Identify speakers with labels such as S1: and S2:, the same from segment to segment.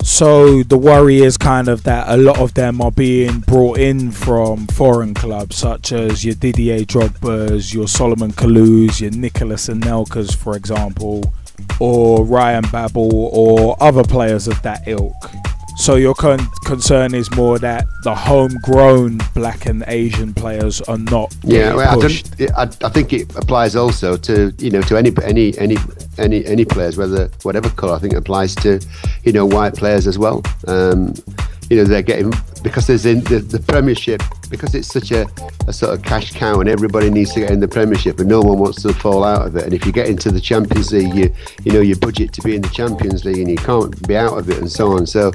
S1: So the worry is kind of that a lot of them are being brought in from foreign clubs, such as your Didier Drogba's, your Solomon Kalous, your Nicolas Anelkas, for example, or Ryan Babel, or other players of that ilk. So your concern is more that the homegrown Black and Asian players are not pushed.
S2: I think it applies also to to any players, whatever colour. I think it applies to white players as well. They're getting, because there's in the Premiership, because it's such a sort of cash cow and everybody needs to get in the Premiership and no one wants to fall out of it. And if you get into the Champions League, you budget to be in the Champions League and you can't be out of it and so on. So,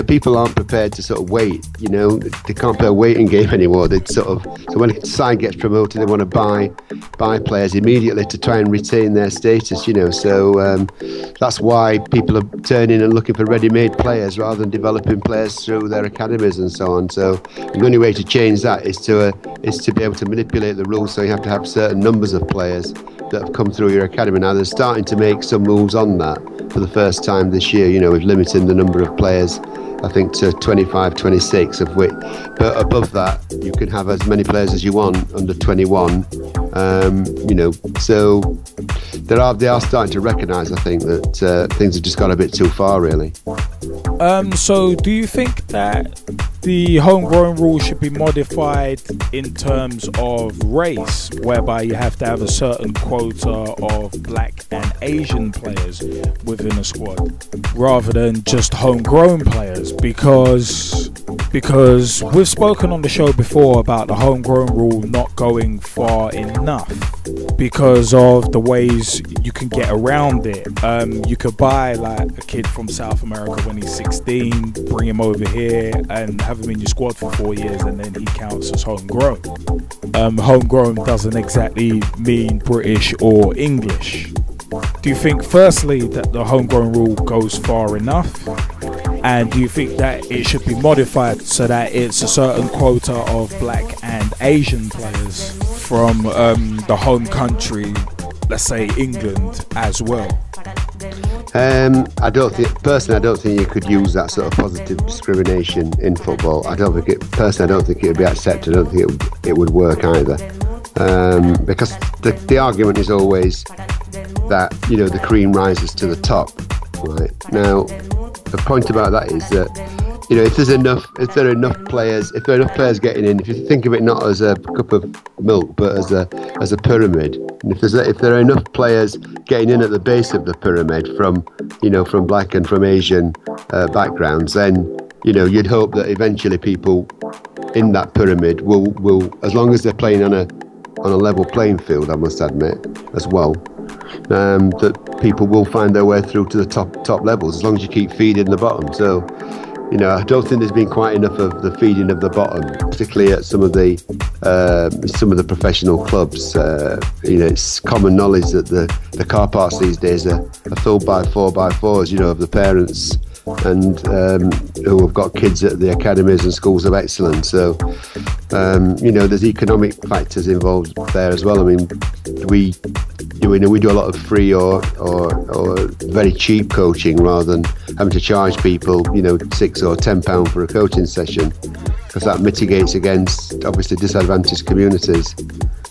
S2: people aren't prepared to sort of wait. They can't play a waiting game anymore. So when a side gets promoted, they want to buy players immediately to try and retain their status. So that's why people are turning and looking for ready-made players rather than developing players through their academies and so on. So the only way to change that is to be able to manipulate the rules. So you have to have certain numbers of players that have come through your academy. Now they're starting to make some moves on that for the first time this year, with limiting the number of players, I think, to 25, 26 of which, but above that you can have as many players as you want under 21. So they are starting to recognise, I think, that things have just gone a bit too far, really.
S1: So do you think that the homegrown rule should be modified in terms of race, whereby you have to have a certain quota of Black and Asian players within a squad rather than just homegrown players? Because we've spoken on the show before about the homegrown rule not going far enough because of the ways you can get around it. You could buy like a kid from South America when he's 16, bring him over here and have him in your squad for 4 years, and then he counts as homegrown. Homegrown doesn't exactly mean British or English. Do you think, firstly, that the homegrown rule goes far enough? And do you think that it should be modified so that it's a certain quota of Black and Asian players from the home country, let's say England, as well?
S2: I don't think you could use that sort of positive discrimination in football. I don't think it would be accepted. I don't think it would work either. Because the argument is always that the cream rises to the top. Right now, the point about that is that if there are enough players getting in, if you think of it not as a cup of milk but as a pyramid, and if there are enough players getting in at the base of the pyramid from Black and from Asian backgrounds, then you'd hope that eventually people in that pyramid will, as long as they're playing on a level playing field, I must admit as well, that people will find their way through to the top levels as long as you keep feeding the bottom. So I don't think there's been quite enough of the feeding of the bottom, particularly at some of the professional clubs. It's common knowledge that the car parks these days are filled by 4x4s, of the parents and who have got kids at the academies and schools of excellence. So there's economic factors involved there as well. I mean, we do a lot of free or very cheap coaching rather than having to charge people £6 or £10 for a coaching session, because that mitigates against obviously disadvantaged communities,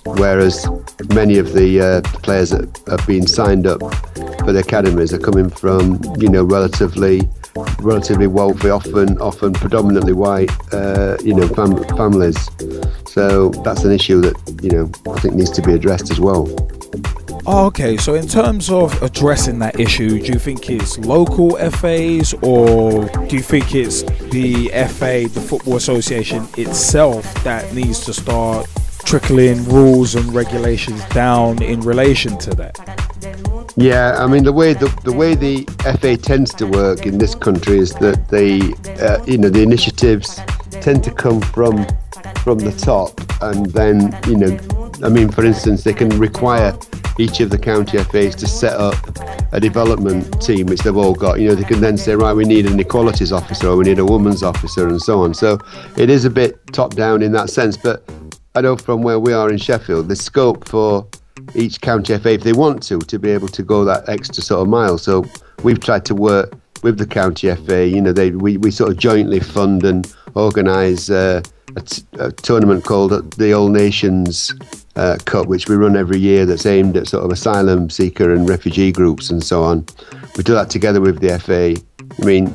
S2: whereas many of the players that have been signed up for the academies are coming from relatively wealthy, often predominantly white families. So that's an issue that I think needs to be addressed as well.
S1: Oh, okay, so in terms of addressing that issue, do you think it's local FAs, or do you think it's the FA, the Football Association itself, that needs to start trickling rules and regulations down in relation to that?
S2: Yeah, I mean, the way the FA tends to work in this country is that the initiatives tend to come from the top, and then I mean, for instance, they can require each of the county FAs to set up a development team, which they've all got. They can then say, right, we need an equalities officer, or we need a women's officer, and so on. So it is a bit top down in that sense. But I know from where we are in Sheffield, there's scope for each county FA, if they want to be able to go that extra sort of mile. So we've tried to work with the county FA. You know, we sort of jointly fund and organise a tournament called the All Nations Cup, which we run every year. That's aimed at sort of asylum seeker and refugee groups and so on. We do that together with the FA. I mean,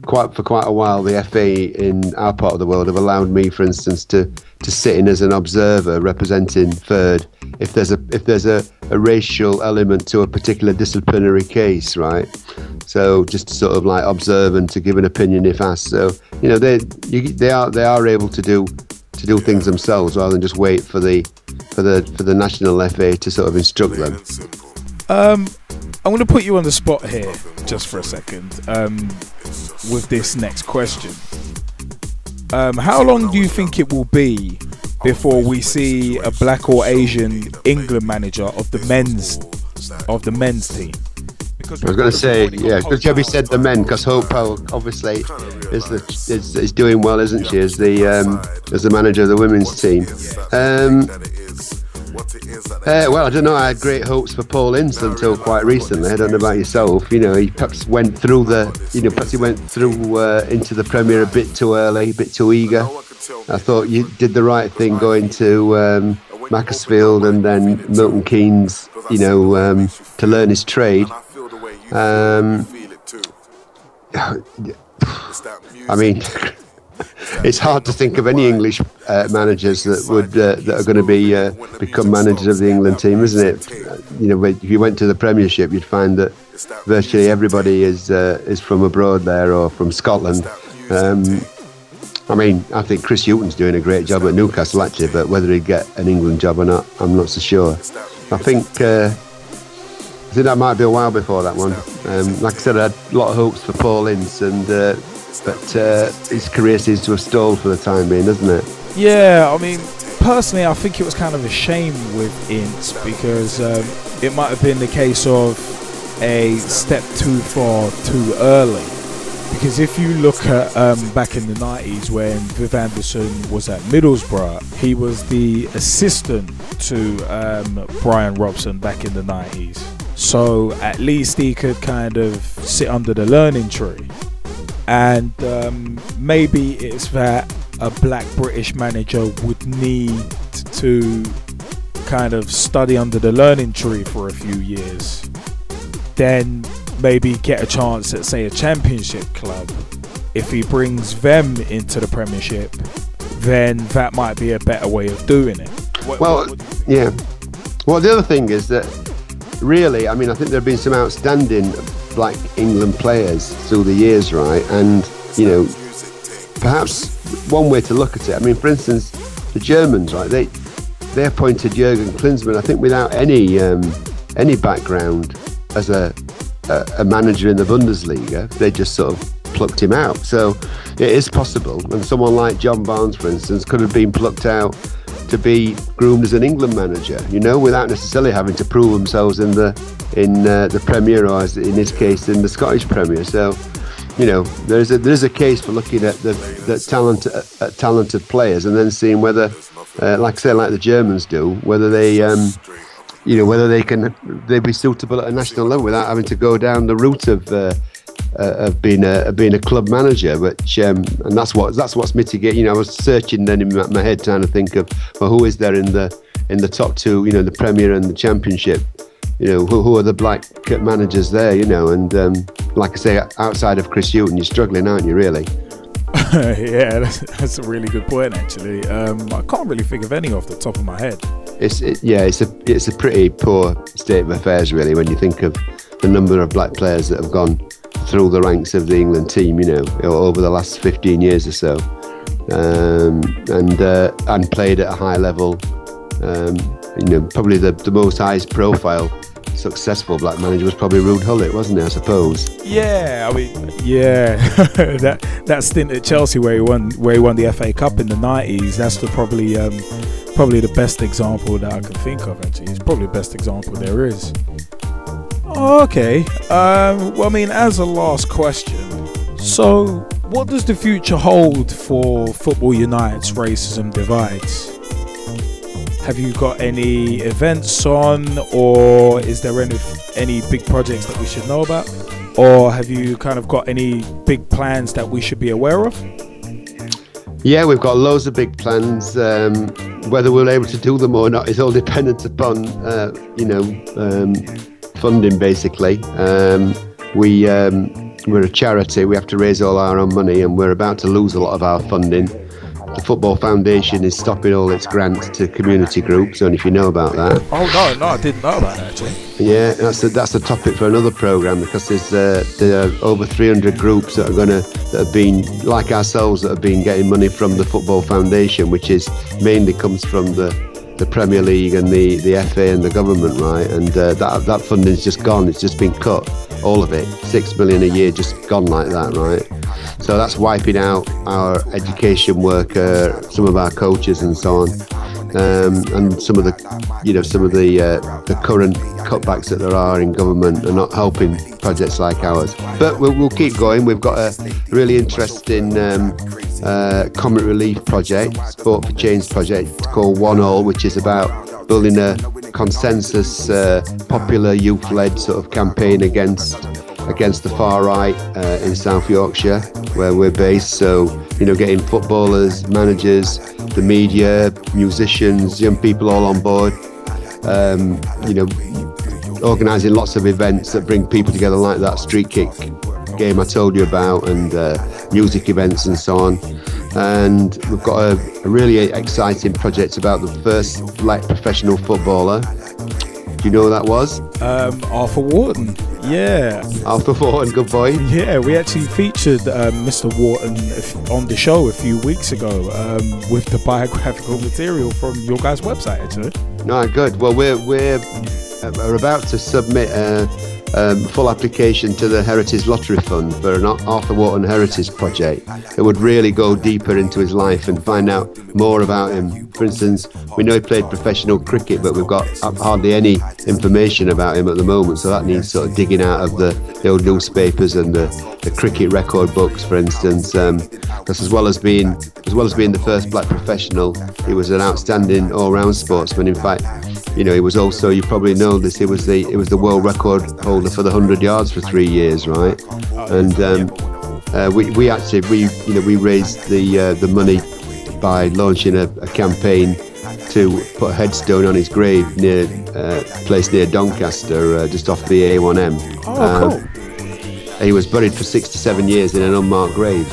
S2: for quite a while, the FA in our part of the world have allowed me, for instance, to sit in as an observer representing FURD if there's a racial element to a particular disciplinary case, right? So just to sort of like observe and to give an opinion if asked. So you know they are able to do things themselves rather than just wait for the national FA to sort of instruct them.
S1: I'm going to put you on the spot here just for a second with this next question. How long do you think it will be before we see a black or Asian England manager of the men's team?
S2: I was going to say, yeah, because Jebby said the men, because Hope obviously is doing well, isn't she, as the manager of the women's team. Well, I don't know. I had great hopes for Paul Ince until quite recently. I don't know about yourself. You know, he perhaps went through into the Premier a bit too early, a bit too eager. I thought you did the right thing going to Macclesfield and then Milton Keynes, you know, to learn his trade. I mean, it's hard to think of any English managers that are going to become managers of the England team, isn't it? You know, if you went to the Premiership, you'd find that virtually everybody is from abroad there or from Scotland. I mean, I think Chris Hughton's doing a great job at Newcastle actually, but whether he'd get an England job or not, I'm not so sure. I think that might be a while before that one. Like I said, I had a lot of hopes for Paul Ince, but his career seems to have stalled for the time being, doesn't it?
S1: Yeah, I mean, personally, I think it was kind of a shame with Ince because it might have been the case of a step too far too early. Because if you look at back in the 90s when Viv Anderson was at Middlesbrough, he was the assistant to Brian Robson back in the 90s. So at least he could kind of sit under the learning tree. And maybe it's that a black British manager would need to kind of study under the learning tree for a few years, then maybe get a chance at, say, a championship club. If he brings them into the Premiership, then that might be a better way of doing it.
S2: Yeah. Well, the other thing is that really, I mean, I think there have been some outstanding black England players through the years, right? And, you know, perhaps one way to look at it, I mean, for instance, the Germans, right, they appointed Jürgen Klinsmann, I think, without any background as a manager in the Bundesliga. They just sort of plucked him out. So it is possible. And someone like John Barnes, for instance, could have been plucked out to be groomed as an England manager, you know, without necessarily having to prove themselves in the Premier, or as in his case in the Scottish Premier. So, you know, there's a case for looking at the talented players and then seeing whether, like the Germans do, whether they you know, whether they'd be suitable at a national level without having to go down the route of being a club manager, which and that's what's mitigating. You know, I was searching then in my head trying to think of, well, who is there in the top two, you know, the Premier and the Championship, you know, who are the black managers there, you know, and like I say, outside of Chris Hughton, you're struggling, aren't you, really?
S1: Yeah, that's a really good point actually. I can't really think of any off the top of my head.
S2: It's a pretty poor state of affairs really when you think of the number of black players that have gone through the ranks of the England team, you know, over the last 15 years or so, and played at a high level. You know, probably the most highest profile successful black manager was probably Ruud Gullit, wasn't it, I suppose?
S1: Yeah, I mean, yeah, that stint at Chelsea where he won the FA Cup in the 90s, that's probably the best example that I can think of actually. It's probably the best example there is. Okay, well, I mean, as a last question, so what does the future hold for Football United's Racism Divides? Have you got any events on, or is there any big projects that we should know about? or have you kind of got any big plans that we should be aware of?
S2: Yeah, we've got loads of big plans. Whether we're able to do them or not is all dependent upon, funding, basically. We're a charity. We have to raise all our own money, and we're about to lose a lot of our funding. The Football Foundation is stopping all its grants to community groups. I don't know if you know about that.
S1: Oh no, I didn't know about that actually.
S2: Yeah, that's a topic for another program, because there are over 300 groups that have been like ourselves, that have been getting money from the Football Foundation, which is mainly comes from the Premier League and the FA and the government, right? And that funding's just gone. It's just been cut, all of it. 6 million a year just gone like that, right? So that's wiping out our education worker, some of our coaches and so on, and some of the current cutbacks that there are in government are not helping projects like ours. But we'll keep going. We've got a really interesting comic relief project, Sport for Change project called One All, which is about building a consensus, popular youth-led sort of campaign against the far right in South Yorkshire, where we're based. So, getting footballers, managers, the media, musicians, young people all on board, organising lots of events that bring people together, like that street kick game I told you about, and music events and so on. And we've got a really exciting project about the first black professional footballer. Do you know who that was?
S1: Arthur Wharton. Yeah.
S2: Arthur Wharton, good boy.
S1: Yeah, we actually featured Mr. Wharton on the show a few weeks ago with the biographical material from your guys' website, actually.
S2: No, good. Well, we're about to submit a full application to the Heritage Lottery Fund for an Arthur Wharton Heritage Project. It would really go deeper into his life and find out more about him. For instance, we know he played professional cricket, but we've got hardly any information about him at the moment, so that needs sort of digging out of the old newspapers and the cricket record books, for instance. Because as well as being the first black professional, he was an outstanding all-round sportsman. In fact, he was also, you probably know this, it was the world record holder for the 100 yards for 3 years, right? And we raised the money by launching a campaign to put a headstone on his grave near a place near Doncaster, just off the A1M.
S1: Oh, cool.
S2: He was buried for 67 years in an unmarked grave.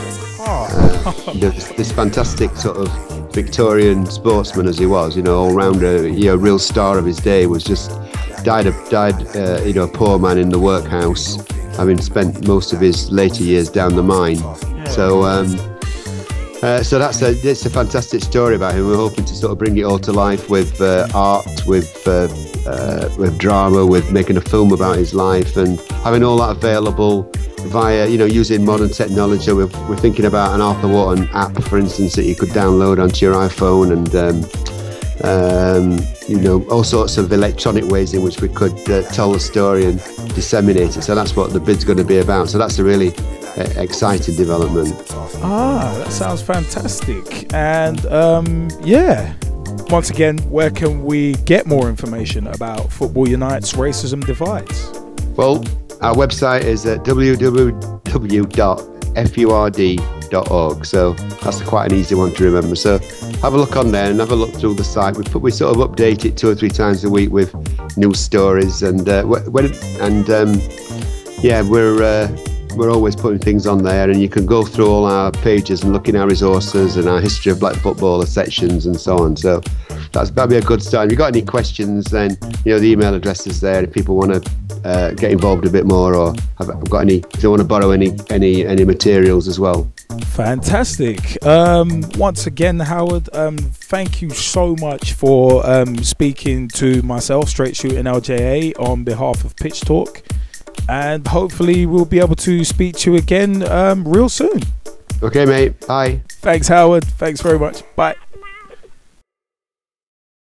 S2: This fantastic sort of Victorian sportsman as he was, all-rounder, real star of his day, was just died a poor man in the workhouse, having spent most of his later years down the mine. So it's a fantastic story about him. We're hoping to sort of bring it all to life with art, with drama, with making a film about his life, and having all that available via, using modern technology. We're thinking about an Arthur Wharton app, for instance, that you could download onto your iPhone, and all sorts of electronic ways in which we could tell the story and disseminate it. So that's what the bid's going to be about. So that's a really exciting development.
S1: That sounds fantastic. And once again, where can we get more information about Football Unite's Racism Divides?
S2: Well, our website is at www.furd.org, so that's quite an easy one to remember. So have a look on there and have a look through the site. We sort of update it 2 or 3 times a week with news stories, and we're always putting things on there, and you can go through all our pages and look in our resources and our history of black footballer sections and so on. So that'd be a good start. If you've got any questions, then the email address is there if people want to get involved a bit more, or if they want to borrow any materials as well.
S1: Fantastic. Once again, Howard, thank you so much for speaking to myself, Straight Shooting LJA, on behalf of Pitch Talk, and hopefully we'll be able to speak to you again real soon.
S2: Okay, mate. Bye.
S1: Thanks, Howard. Thanks very much. Bye.